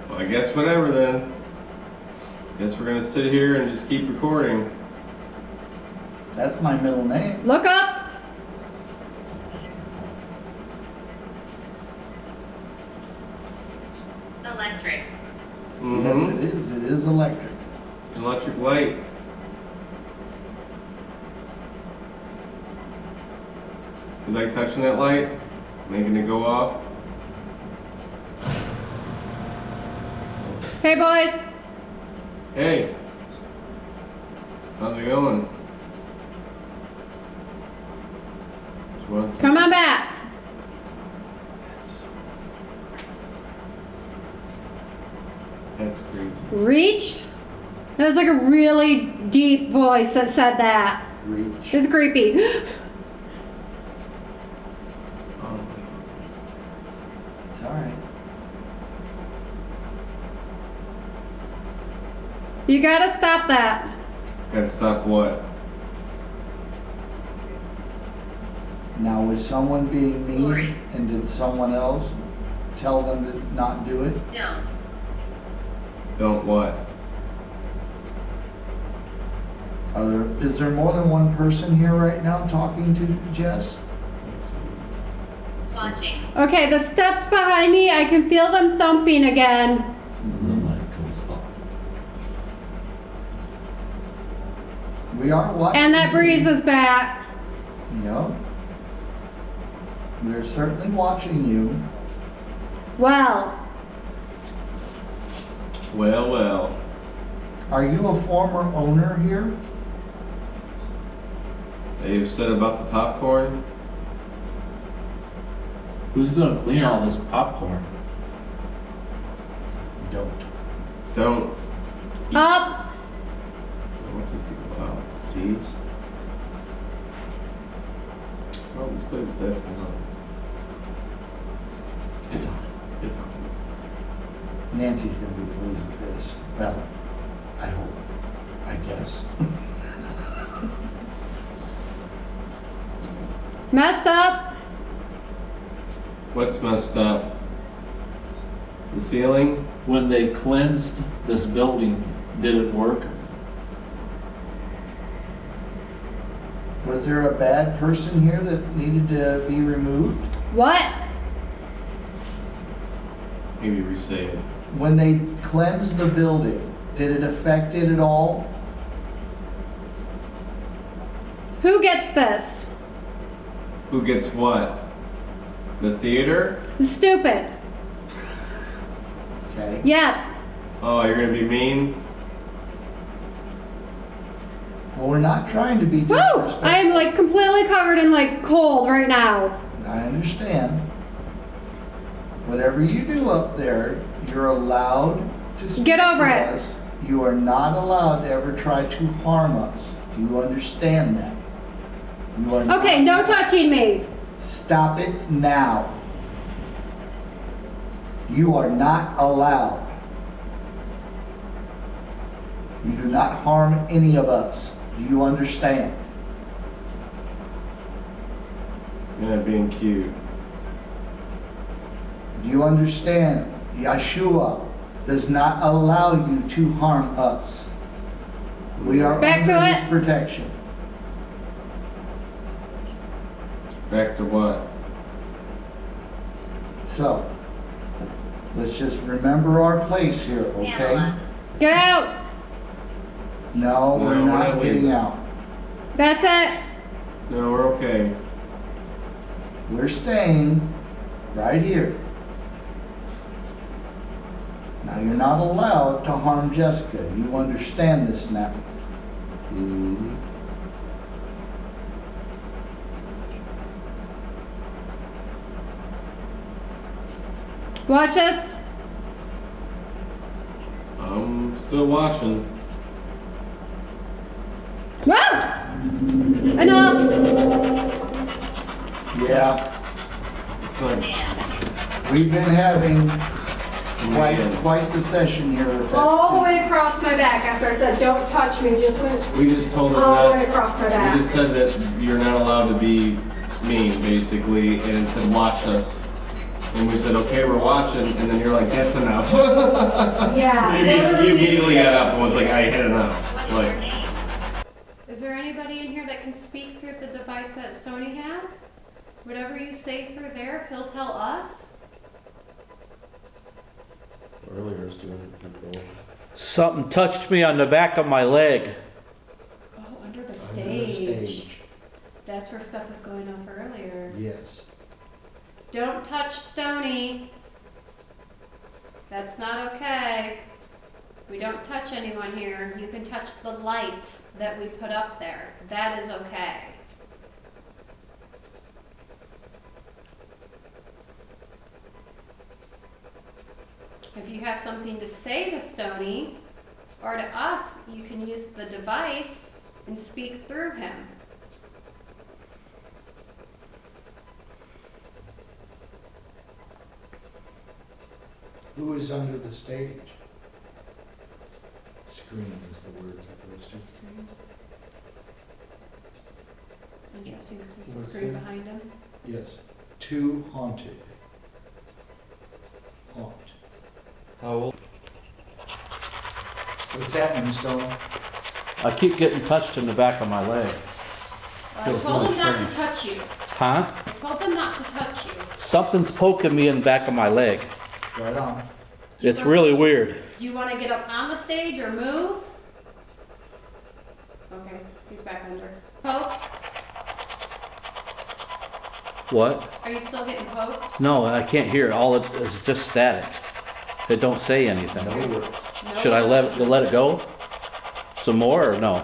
Well, I guess whatever then. Guess we're gonna sit here and just keep recording. That's my middle name. Look up. Electric. Yes, it is. It is electric. It's an electric light. You like touching that light? Making it go off? Hey boys. Hey! How's it going? Just want to- Come on back. That's crazy. Reached? That was like a really deep voice that said that. Reach. It's creepy. It's alright. You gotta stop that. Gotta stop what? Now, was someone being mean and did someone else tell them to not do it? Don't. Don't what? Is there more than one person here right now talking to Jess? Watching. Okay, the steps behind me, I can feel them thumping again. The light goes off. We are watching. And that breeze is back. Yep. We're certainly watching you. Well, Well, well. Are you a former owner here? They've said about the popcorn. Who's gonna clean all this popcorn? Don't. up. What's this thing about? Seeds? Oh, this place is definitely not. It's on. Nancy's gonna be pleased with this. Well, I hope. I guess. Messed up. What's messed up? The ceiling? When they cleansed this building, did it work? Was there a bad person here that needed to be removed? What? Maybe re-say it. When they cleansed the building, did it affect it at all? Who gets this? Who gets what? The theater? Stupid. Okay. Yeah. Oh, you're gonna be mean? Well, we're not trying to be Woo! disrespectful. I am like completely covered in like cold right now. I understand. Whatever you do up there, you're allowed to speak Get over to it. us. You are not allowed to ever try to harm us. Do you understand that? You are Okay, not- no touching me. Stop it now. You are not allowed. You do not harm any of us. Do you understand? Yeah, being cute. Do you understand? Yeshua does not allow you to harm us. We are Back to under it. his protection. Back to what? So, let's just remember our place here, okay? Get out. No, we're No, we're not not getting leaving. out. That's it. No, we're okay. We're staying right here. Now, you're not allowed to harm Jessica. You understand this now. Mm-hmm. Watch us. I'm still watching. Woo! Enough. Yeah, It's like, we've been having Man. quite the session here with that. All the way across my back after I said don't touch me. Just went we just told her all the way not. across my We back. just said that you're not allowed to be mean, basically, and it said watch us. And we said, okay, we're watching, and then you're like, that's enough. Yeah. You immediately got up and was like, I had enough. Like, Is there anybody in here that can speak through the device that Stoney has? Whatever you say through there, he'll tell us. earlier was doing it before. Something touched me on the back of my leg. Oh, under the Under the stage. That's where stuff was going up earlier. Yes. Don't touch Stoney. That's not okay. We don't touch anyone here. You can touch the lights that we put up there. That is okay. If you have something to say to Stoney or to us, you can use the device and speak through him. Who is under the stage? Screen is the word supposed to. Interesting, because there's a What's screen that? behind him. Yes. Too haunted. Haunt. How old? What's happening, Stone? I keep getting touched in the back of my leg. I Feels told really him not to strange. touch you. Huh? I told them not to touch you. Something's poking me in the back of my leg. Right on. It's really weird. Do you want to get up on the stage or move? Okay, he's back under. Poke? What? Are you still getting poked? No, I can't hear it. All it is just static. It don't say anything. No. Should I let it go? Some more or no?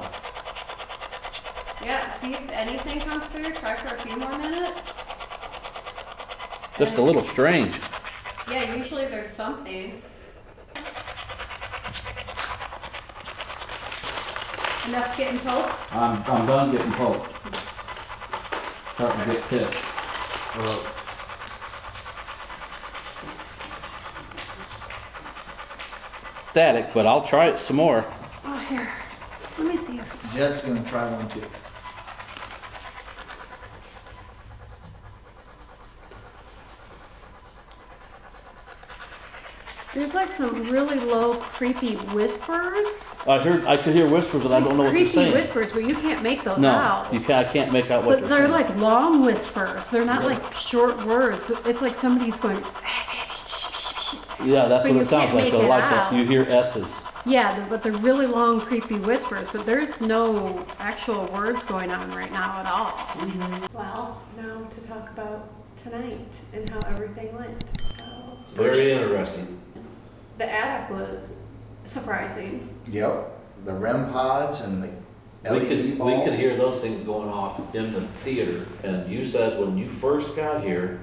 Yeah, see if anything comes through. Try for a few more minutes. Just a little strange. Yeah, usually there's something. Enough getting poked? I'm done getting poked. starting to get pissed. Static, but I'll try it some more. Oh, here. Let me see if. Jess gonna try one too. There's like some really low, creepy whispers. I could hear whispers, but I don't know what they're Creepy saying. whispers, but you can't make those No, out. I can't make out what But they're they're saying. like long whispers. They're not like short words. It's like somebody's going. Yeah, that's but what you it sounds can't like. make They're it like out. that. You hear S's. Yeah, but they're really long, creepy whispers. But there's no actual words going on right now at all. Well, now to talk about tonight and how everything went. So, Very interesting. the attic was surprising. Yep, the REM pods and the We LED balls. could hear those things going off in the theater, and you said when you first got here,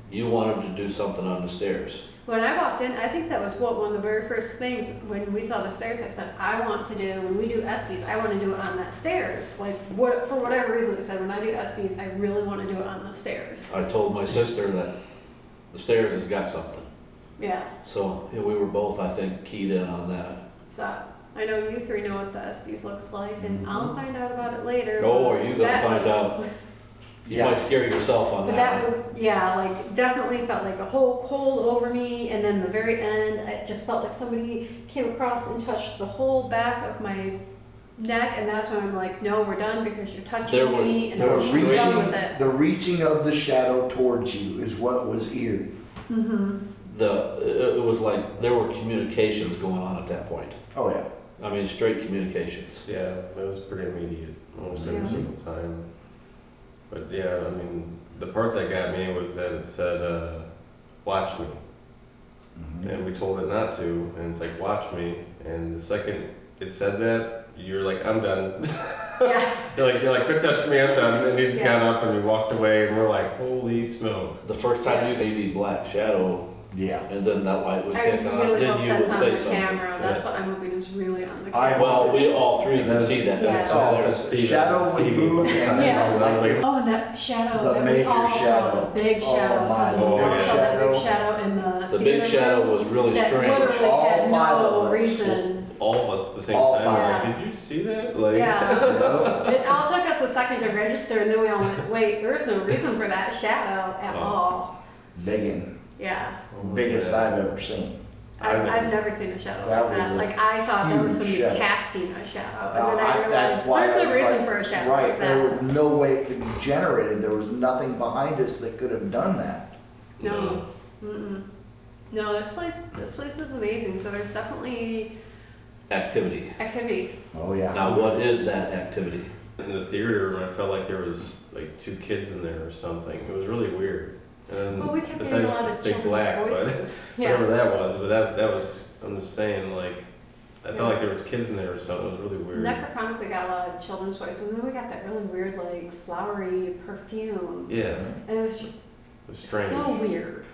you wanted to do something on the stairs. When I walked in, I think that was one of the very first things when we saw the stairs. I said, I want to do, when we do Estes, I want to do it on that stairs. Like, for whatever reason, I said, when I do Estes, I really want to do it on the stairs. I told my sister that the stairs has got something. Yeah. So yeah, we were both, I think, keyed in on that. So I know you three know what the Estes looks like, and I'll find out about it later. Oh, are you gonna That find was- out? You might scare yourself on But that that one. was, yeah, like definitely felt like a whole cold over me, and then the very end, it just felt like somebody came across and touched the whole back of my neck, and that's when I'm like, no, we're done because you're touching me, and I'm done with it. The reaching of the shadow towards you is what was eerie. Mm-hmm. It was like there were communications going on at that point. Oh yeah. I mean, straight communications. Yeah, it was pretty immediate almost every single time. But yeah, I mean, the part that got me was that it said, watch me. And we told it not to, and it's like, watch me. And the second it said that, you're like, I'm done. Yeah. You're like, quit touching me, I'm done. And he just got up and we walked away, and we're like, holy smoke. The first time you maybe black shadow. Yeah. And then that light would I kick on, really then hope you that's would on say the something. camera. That's Yeah. what I'm hoping is really on the camera. Well, we all three can see that. Yeah. Shadow would move and Yeah. Oh, and that shadow The that we major all saw, shadow. the big Oh, shadow. my So we all big saw that big shadow. shadow in the The big theater shadow room was really that strange. literally All had five no of us. reason. All of us at the same All time, five. we're like, did you see that? Like, Yeah. It all took us a second to register, and then we all went, wait, there's no reason for that shadow at all. Biggin. Yeah. Biggest I've ever seen. I've never seen a shadow That like that. was a Like, I thought there was huge somebody shadow. casting a shadow. Now, And then I that's realized why there's I no was reason like, for a shadow right, like there that. was no way it could be generated. There was nothing behind us that could have done that. No. Mm-mm. No, this place is amazing. So there's definitely Activity. activity. Oh yeah. Now, what is that activity? in the theater room, I felt like there was like 2 kids in there or something. It was really weird. And Well, we kept getting a lot of Big children's Black, voices. but Yeah. whatever that was, but that was, I'm just saying, like, I felt like there was kids in there or something. It was really weird. Necrophonic, we got a lot of children's voices, and then we got that really weird, like, flowery perfume. Yeah, And it was just it was strange. so weird.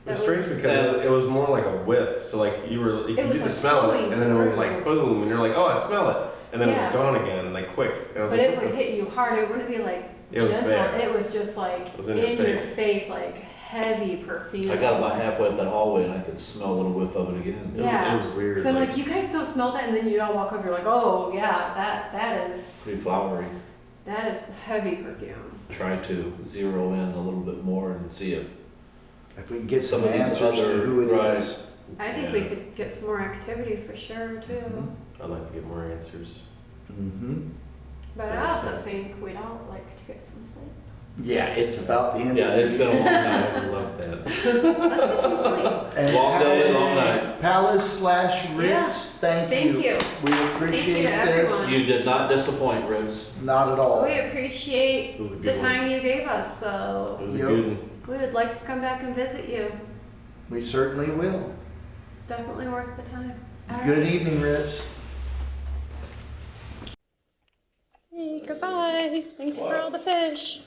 It was That strange because it was more like a whiff. So like you It was, didn't like, smell it, flowing and then it was through. like boom, and you're like, oh, I smell it, and then it Yeah. was gone again, like quick. And I was But like, it what would the- hit you hard. It wouldn't be like It was gentle. there. It was just like It was in your face. like heavy perfume. I got about halfway up that hallway and I could smell a little whiff of it again. Yeah. It was weird. So I'm like, you guys don't smell that, and then you all walk over. You're like, oh yeah, that is Pretty flowery. heavy perfume. Try to zero in a little bit more and see if we can get some of these answers to who it is. I think we could get some more activity for sure too. I'd like to get more answers. Mm-hmm. But That's I also what I'm think we'd all like to get some sleep. Yeah, it's about the end. Yeah, of the it's been a long I night. would love that. Let's get some sleep. And Long day, Palace- long night. Palace/Ritz, Yeah. thank you. Thank you. We appreciate Thank you to this. everyone. You did not disappoint, Ritz. Not at all. We appreciate It was a the good one. time you gave us, so It was a Yep. good one. we would like to come back and visit you. We certainly will. Definitely worth the time. All right. Good evening, Ritz. Hey, goodbye. Thanks for all the fish.